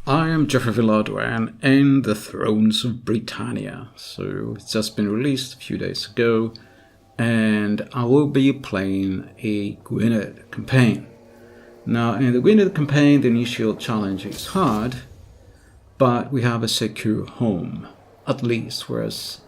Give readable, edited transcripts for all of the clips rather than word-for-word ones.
I am Jeffrey Villadwan in the Thrones of Britannia. So it's just been released a few days ago, and I will be playing a Gwined campaign. Now, in the Gwined campaign, the initial challenge is hard, but we have a secure home, at least, whereas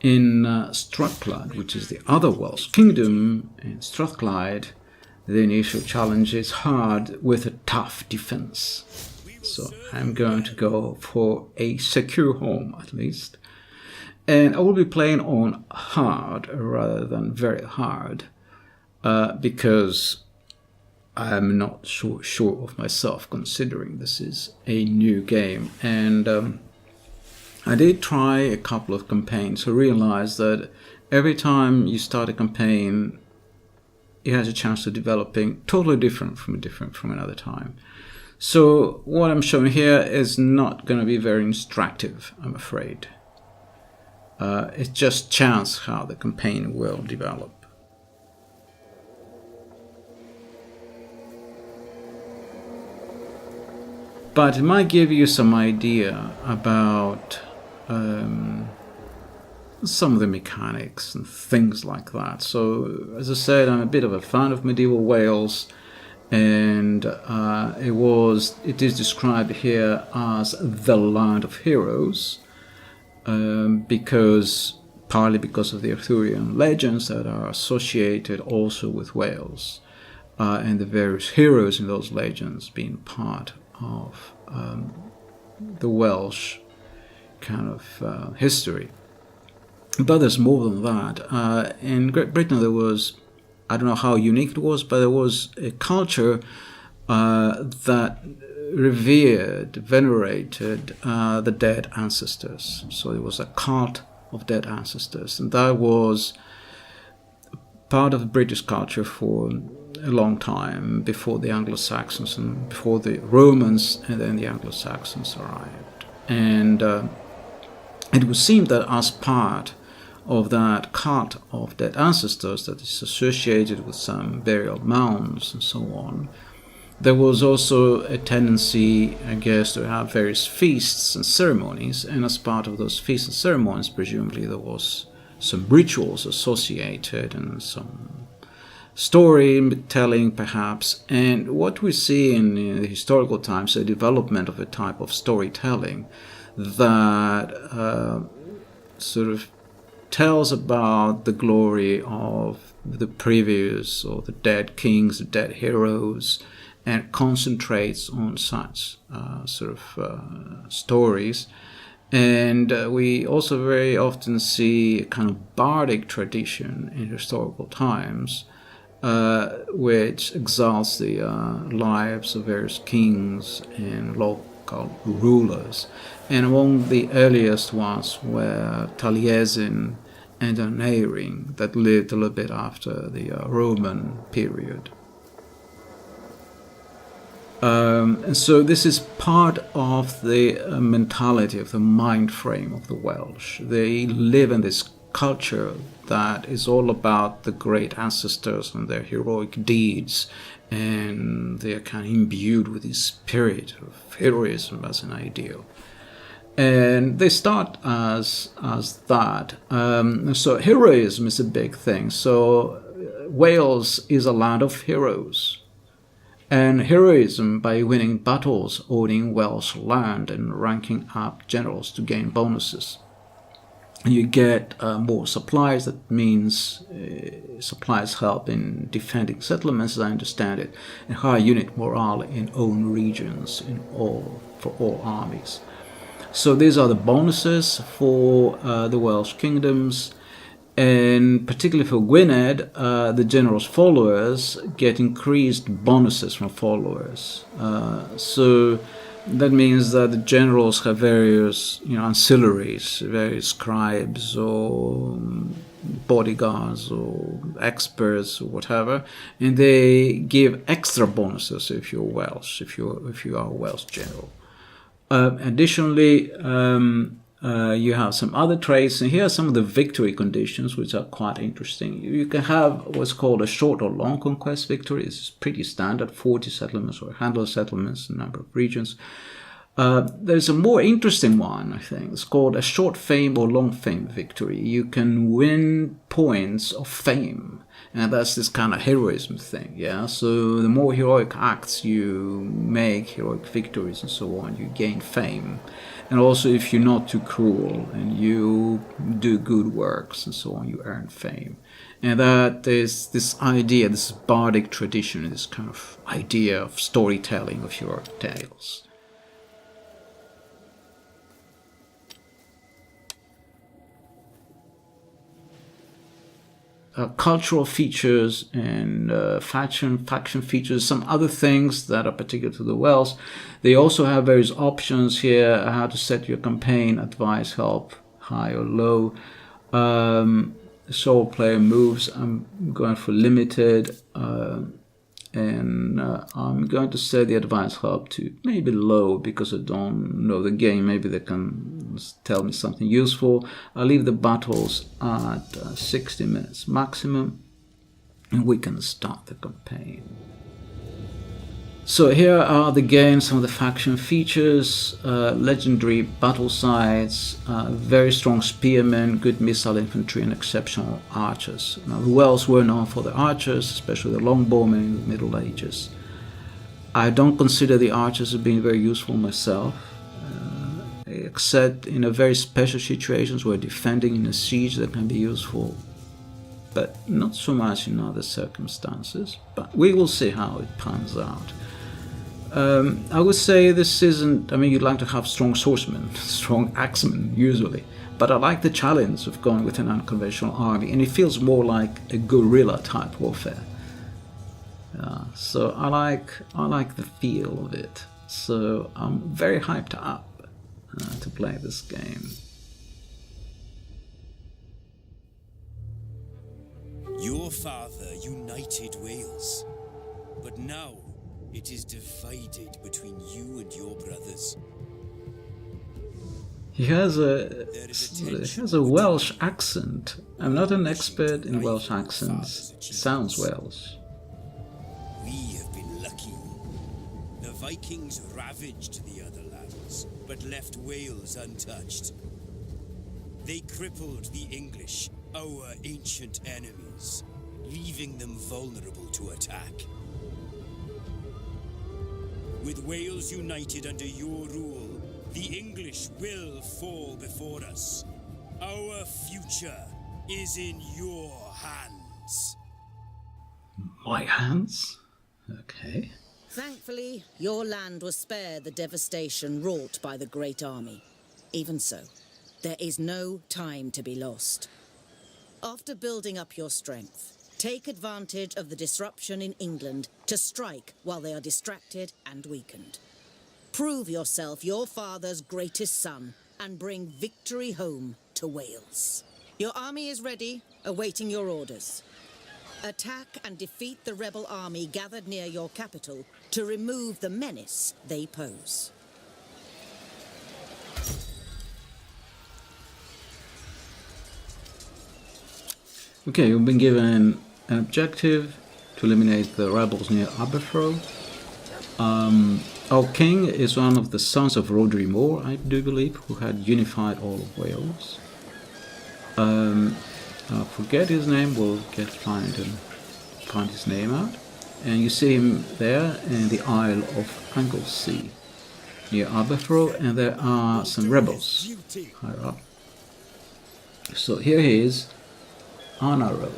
in Strathclyde, which is the other Welsh kingdom, in Strathclyde, the initial challenge is hard with a tough defense. So I'm going to go for a secure home, at least. And I will be playing on hard rather than very hard, because I'm not sure of myself, considering this is a new game. And I did try a couple of campaigns to realize that every time you start a campaign, it has a chance of developing totally different from another time. So what I'm showing here is not going to be very instructive, I'm afraid. It's just chance how the campaign will develop. But it might give you some idea about some of the mechanics and things like that. So, as I said, I'm a bit of a fan of medieval Wales. And it is described here as the land of heroes, partly because of the Arthurian legends that are associated also with Wales, and the various heroes in those legends being part of the Welsh kind of history. But there's more than that. In Great Britain there was, I don't know how unique it was, but there was a culture that venerated the dead ancestors. So it was a cult of dead ancestors. And that was part of British culture for a long time, before the Anglo-Saxons and before the Romans, and then the Anglo-Saxons arrived. And it would seem that as part of that cult of dead ancestors that is associated with some burial mounds and so on, there was also a tendency, I guess, to have various feasts and ceremonies, and as part of those feasts and ceremonies, presumably there was some rituals associated and some storytelling perhaps. And what we see in the historical times, a development of a type of storytelling that sort of tells about the glory of the previous, or the dead kings, the dead heroes, and concentrates on such stories. And we also very often see a kind of bardic tradition in historical times, which exalts the lives of various kings and local rulers. And among the earliest ones were Taliesin and Aneurin, that lived a little bit after the Roman period. And so this is part of the mentality, of the mind frame of the Welsh. They live in this culture that is all about the great ancestors and their heroic deeds, and they are kind of imbued with this spirit of heroism as an ideal. And they start as that. So heroism is a big thing. So Wales is a land of heroes. And heroism by winning battles, owning Welsh land, and ranking up generals to gain bonuses. And you get more supplies. That means supplies help in defending settlements, as I understand it, and higher unit morale in own regions for all armies. So these are the bonuses for the Welsh kingdoms, and particularly for Gwynedd, the general's followers get increased bonuses from followers. So that means that the generals have various, ancillaries, various scribes or bodyguards or experts or whatever, and they give extra bonuses if you're Welsh, if you are a Welsh general. Additionally, you have some other traits, and here are some of the victory conditions which are quite interesting. You can have what's called a short or long conquest victory. This is pretty standard, 40 settlements or 100 settlements in a number of regions. There's a more interesting one, I think. It's called a short fame or long fame victory. You can win points of fame, and that's this kind of heroism thing, yeah? So the more heroic acts you make, heroic victories and so on, you gain fame. And also if you're not too cruel and you do good works and so on, you earn fame. And that there's this idea, this bardic tradition, this kind of idea of storytelling of heroic tales. Cultural features and faction features, some other things that are particular to the Welsh. They also have various options here, how to set your campaign, advice, help, high or low. Sole player moves, I'm going for limited, and I'm going to set the advice help to maybe low because I don't know the game. Maybe they can tell me something useful. I'll leave the battles at 60 minutes maximum, and we can start the campaign. So here are the game, some of the faction features, legendary battle sites, very strong spearmen, good missile infantry, and exceptional archers. Now the Welsh were known for the archers, especially the longbowmen in the Middle Ages. I don't consider the archers as being very useful myself, except in a very special situations where defending in a siege that can be useful, but not so much in other circumstances. But we will see how it pans out. I would say this isn't, I mean, you'd like to have strong swordsmen, strong axemen usually, but I like the challenge of going with an unconventional army, and it feels more like a guerrilla type warfare. So I like the feel of it. So I'm very hyped up to play this game. Your father united Wales, but now it is divided between you and your brothers. He has a Welsh accent. I'm not an expert in Welsh accents. It sounds Welsh. We have been lucky. The Vikings ravaged the other lands, but left Wales untouched. They crippled the English, our ancient enemies, leaving them vulnerable to attack. With Wales united under your rule, the English will fall before us. Our future is in your hands. My hands? Okay. Thankfully, your land was spared the devastation wrought by the Great Army. Even so, there is no time to be lost. After building up your strength, take advantage of the disruption in England to strike while they are distracted and weakened. Prove yourself your father's greatest son and bring victory home to Wales. Your army is ready, awaiting your orders. Attack and defeat the rebel army gathered near your capital to remove the menace they pose. Okay, you've been given an objective to eliminate the rebels near Aberfro. Our king is one of the sons of Rhodri Mor, I do believe, who had unified all of Wales. I forget his name, we'll find his name out. And you see him there in the Isle of Anglesey, near Aberfro, and there are some rebels higher up. So here he is, Anna Road.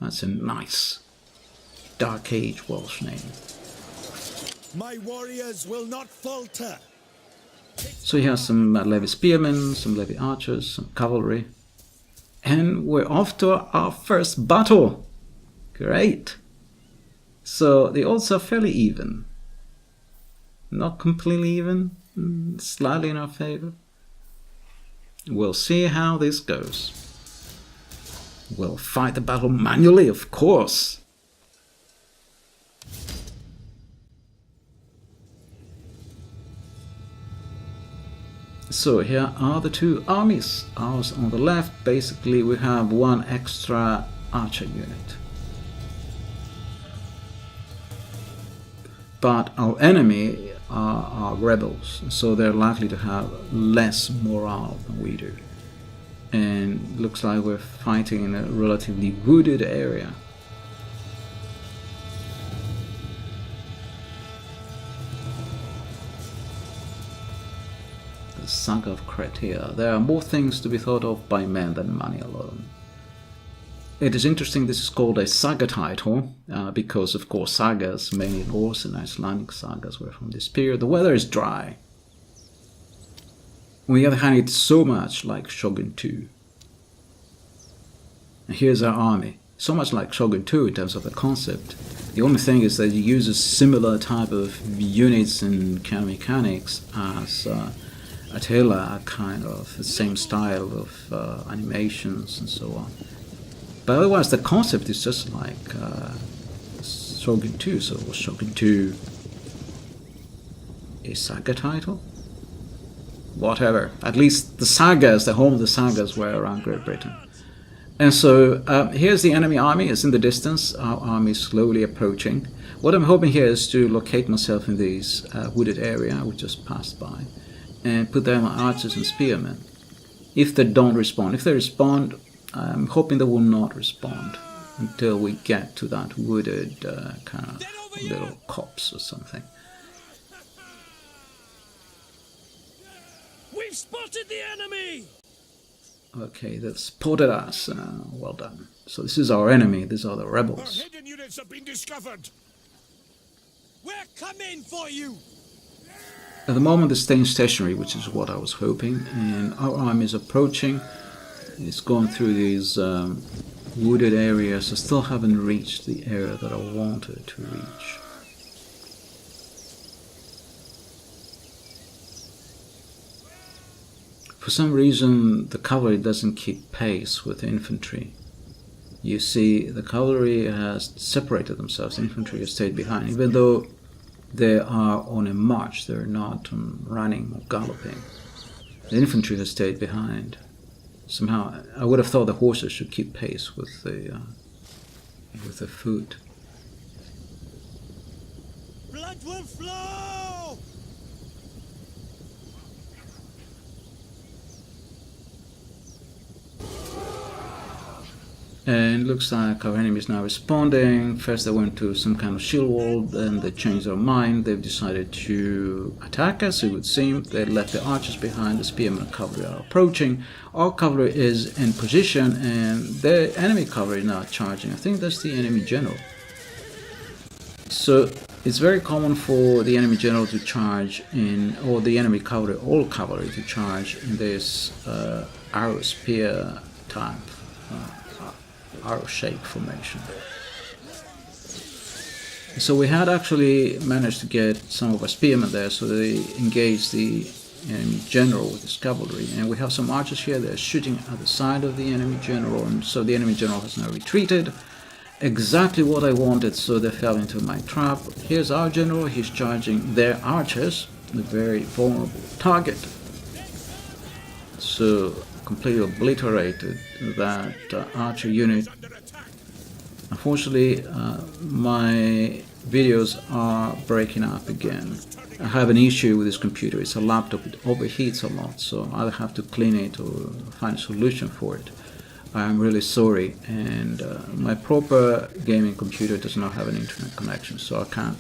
That's a nice Dark Age Welsh name. My warriors will not falter. So he has some levy spearmen, some levy archers, some cavalry. And we're off to our first battle. Great. So the odds are fairly even. Not completely even, slightly in our favor. We'll see how this goes. We'll fight the battle manually, of course. So here are the two armies. Ours on the left, basically we have one extra archer unit. but our enemy are rebels, so they're likely to have less morale than we do. And looks like we're fighting in a relatively wooded area. The Saga of Cretia. There are more things to be thought of by men than money alone. It is interesting this is called a saga title, because of course sagas, mainly Norse and Icelandic sagas, were from this period. The weather is dry. On the other hand, it's so much like Shogun 2. And here's our army. So much like Shogun 2 in terms of the concept. The only thing is that it uses similar type of units and kind of mechanics as Attila, kind of the same style of animations and so on. But otherwise, the concept is just like Shogun 2. So was Shogun 2 a saga title? Whatever. At least the sagas, the home of the sagas, were around Great Britain. And so here's the enemy army. It's in the distance. Our army is slowly approaching. What I'm hoping here is to locate myself in this wooded area we just passed by and put there my archers and spearmen. If they don't respond. If they respond, I'm hoping they will not respond until we get to that wooded kind of little copse or something. We've spotted the enemy! Okay, they've spotted us. Well done. So this is our enemy. These are the rebels. Our hidden units have been discovered. We're coming for you! At the moment, it's staying stationary, which is what I was hoping. And our army is approaching. It's gone through these wooded areas. I still haven't reached the area that I wanted to reach. For some reason, the cavalry doesn't keep pace with the infantry. You see, the cavalry has separated themselves. The infantry has stayed behind, even though they are on a march. They're not running or galloping. The infantry has stayed behind. Somehow, I would have thought the horses should keep pace with the foot. Blood will flow! And it looks like our enemy is now responding. First they went to some kind of shield wall, then they changed their mind. They've decided to attack us, it would seem. They left the archers behind, the spearmen and cavalry are approaching. Our cavalry is in position and the enemy cavalry now charging. I think that's the enemy general. So it's very common for the enemy general to charge in, or the enemy cavalry, all cavalry to charge in this arrow spear type. Arrow-shaped formation. So we had actually managed to get some of our spearmen there, so they engaged the enemy general with his cavalry. And we have some archers here, they're shooting at the side of the enemy general, and so the enemy general has now retreated. Exactly what I wanted, so they fell into my trap. Here's our general, he's charging their archers, a very vulnerable target. So completely obliterated that archer unit. Unfortunately, my videos are breaking up again. I have an issue with this computer. It's a laptop, it overheats a lot, so I'll have to clean it or find a solution for it. I'm really sorry, and my proper gaming computer does not have an internet connection, so I can't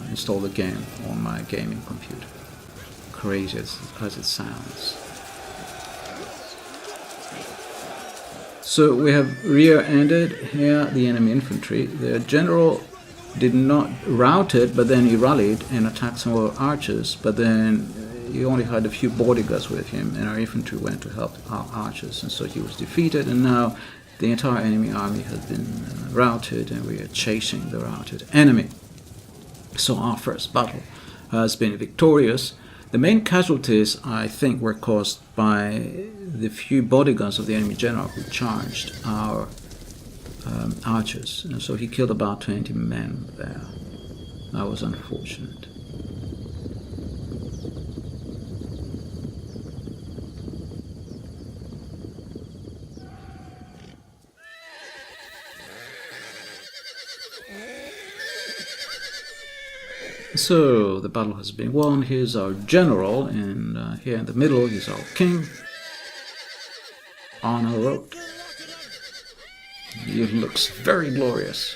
install the game on my gaming computer. Crazy as it sounds. So we have rear-ended here the enemy infantry. The general did not routed, but then he rallied and attacked some of our archers, but then he only had a few bodyguards with him, and our infantry went to help our archers, and so he was defeated, and now the entire enemy army has been routed, and we are chasing the routed enemy. So our first battle has been victorious. The main casualties, I think, were caused by the few bodyguards of the enemy general who charged our archers. And so he killed about 20 men there. That was unfortunate. So the battle has been won. Here's our general, and here in the middle is our king on our road. He looks very glorious.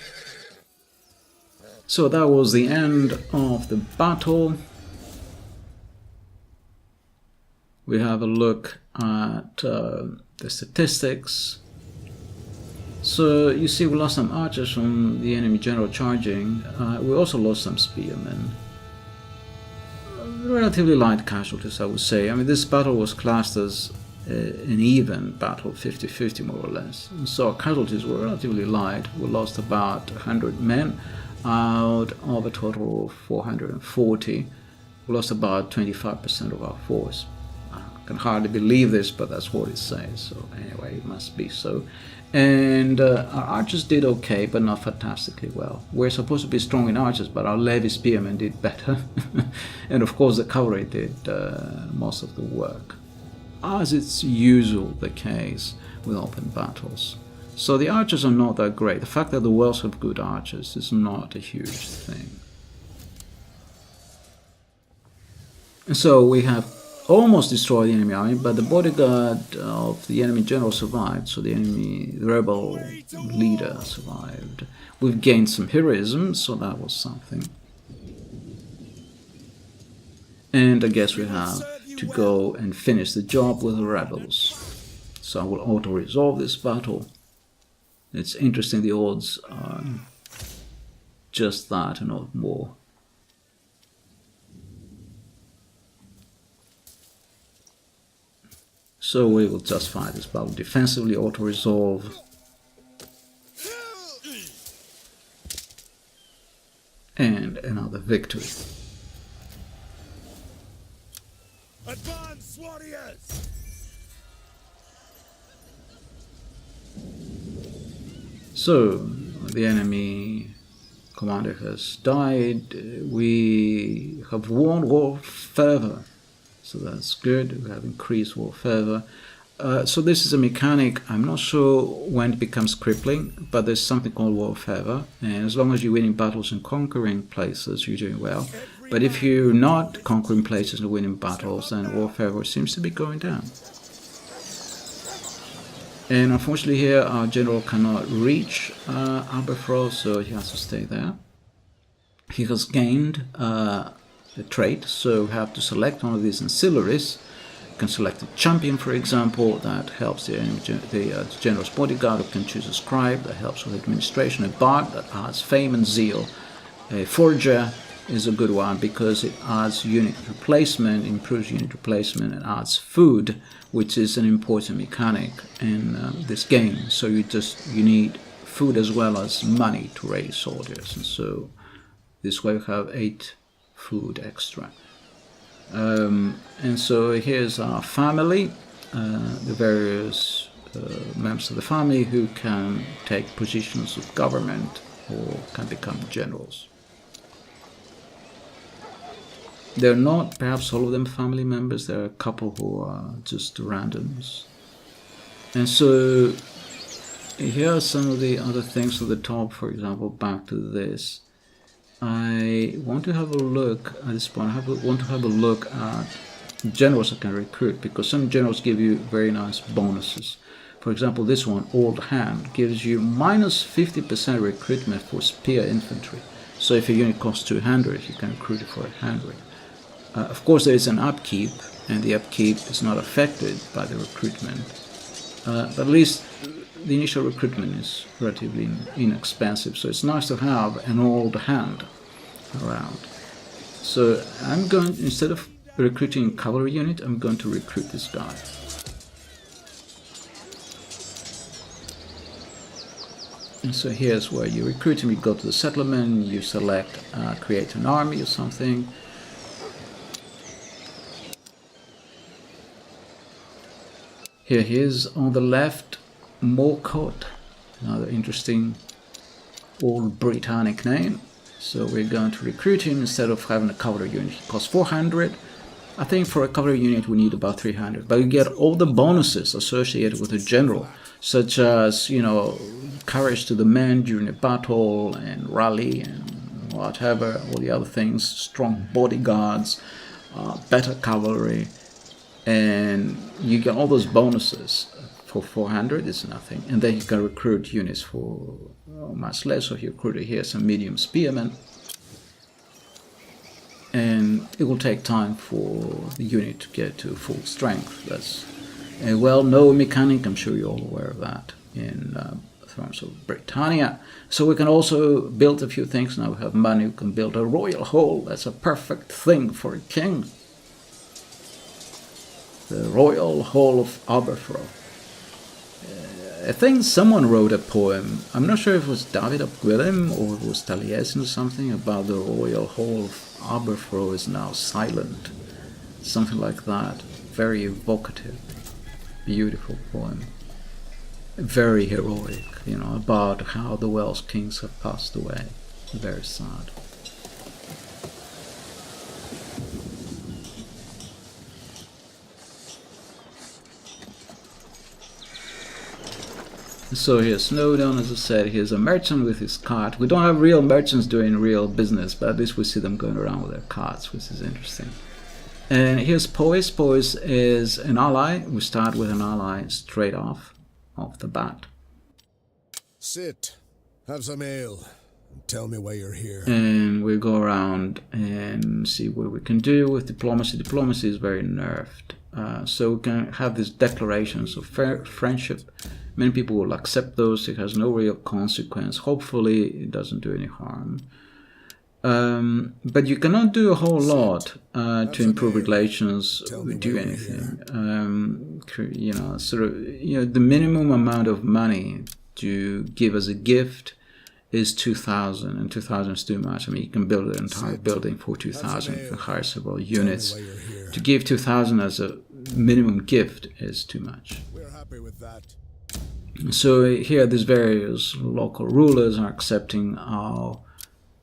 So that was the end of the battle. We have a look at the statistics. So you see we lost some archers from the enemy general charging. We also lost some spearmen. Relatively light casualties, I would say. I mean, this battle was classed as an even battle, 50-50 more or less. And so our casualties were relatively light. We lost about 100 men out of a total of 440. We lost about 25% of our force. I can hardly believe this, but that's what it says. So anyway, it must be so. And our archers did okay, but not fantastically well. We're supposed to be strong in archers, but our levy spearmen did better. And of course the cavalry did most of the work, as it's usual the case with open battles. So the archers are not that great. The fact that the Welsh have good archers is not a huge thing. And so we have almost destroyed the enemy army, but the bodyguard of the enemy general survived, so the rebel leader survived. We've gained some heroism, so that was something. And I guess we have to go and finish the job with the rebels. So I will auto-resolve this battle. It's interesting, the odds are just that and not more. So we will just fight this battle defensively, auto-resolve. And another victory. Advance, warriors! So the enemy commander has died. We have won war fervor. So that's good. We have increased war fervor. So this is a mechanic. I'm not sure when it becomes crippling, but there's something called war fervor. And as long as you're winning battles and conquering places, you're doing well. But if you're not conquering places and winning battles, then war fervor seems to be going down. And unfortunately here, our general cannot reach Aberfrost, so he has to stay there. He has gained a trait, so we have to select one of these ancillaries. You can select a champion, for example, that helps the general's bodyguard, who can choose a scribe that helps with administration, a bard that adds fame and zeal, a forger is a good one because it adds unit replacement, improves unit replacement, and adds food, which is an important mechanic in this game. So you need food as well as money to raise soldiers, and so this way we have 8 food extra. And so here's our family, the various members of the family who can take positions of government or can become generals. They're not perhaps all of them family members, there are a couple who are just randoms. And so here are some of the other things at the top, for example, back to this. I want to have a look at this point. I want to have a look at generals I can recruit, because some generals give you very nice bonuses. For example, this one, Old Hand, gives you minus 50% recruitment for spear infantry. So if a unit costs 200, you can recruit it for 100. Of course, there is an upkeep, and the upkeep is not affected by the recruitment. But at least the initial recruitment is relatively inexpensive, so it's nice to have an old hand around. So I'm going, instead of recruiting a cavalry unit, I'm going to recruit this guy. And so here's where you recruit him. You go to the settlement, you select create an army or something. Here he is on the left, Morcote, another interesting old Britannic name. So we're going to recruit him instead of having a cavalry unit. He costs 400. I think for a cavalry unit we need about 300. But you get all the bonuses associated with a general, such as, courage to the men during a battle, and rally, and whatever, all the other things, strong bodyguards, better cavalry, and you get all those bonuses. For 400 is nothing, and then you can recruit units for much less. So you recruit here some medium spearmen, and it will take time for the unit to get to full strength. That's a well-known mechanic. I'm sure you're all aware of that in Thrones of Britannia. So we can also build a few things. Now we have money. We can build a royal hall. That's a perfect thing for a king. The Royal Hall of Aberfro. I think someone wrote a poem, I'm not sure if it was David of Gwyned or it was Taliesin or something, about the Royal Hall of Aberfro is now silent. Something like that. Very evocative. Beautiful poem. Very heroic, about how the Welsh kings have passed away. Very sad. So here's Snowdon, as I said, here's a merchant with his cart. We don't have real merchants doing real business, but at least we see them going around with their carts, which is interesting. And here's Powis. Powis is an ally. We start with an ally straight off the bat. Sit, have some ale, and tell me why you're here. And we go around and see what we can do with diplomacy. Diplomacy is very nerfed. So we can have these declarations of friendship. Many people will accept those. It has no real consequence. Hopefully it doesn't do any harm. But you cannot do a whole lot to improve relations or do anything. The minimum amount of money to give as a gift is 2,000, and 2,000 is too much. I mean, you can build an entire building for 2,000. You can hire several units. To give 2,000 as a minimum gift is too much. We're happy with that. So here, these various local rulers are accepting our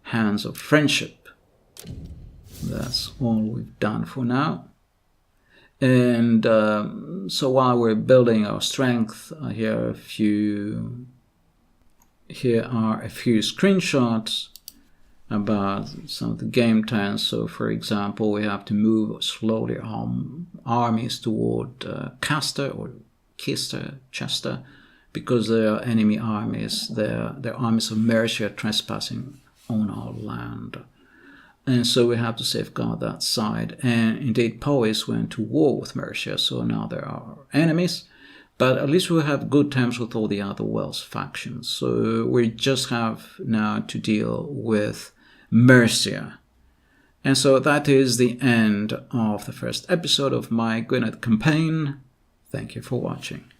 hands of friendship. That's all we've done for now. And so while we're building our strength, here are a few screenshots about some of the game trends. So for example, we have to move slowly our armies toward Chester, because they are enemy armies. They're armies of Mercia trespassing on our land. And so we have to safeguard that side. And indeed, Powis went to war with Mercia, so now there are enemies. But at least we have good terms with all the other Welsh factions. So we just have now to deal with Mercia. And so that is the end of the first episode of my Gwyned campaign. Thank you for watching.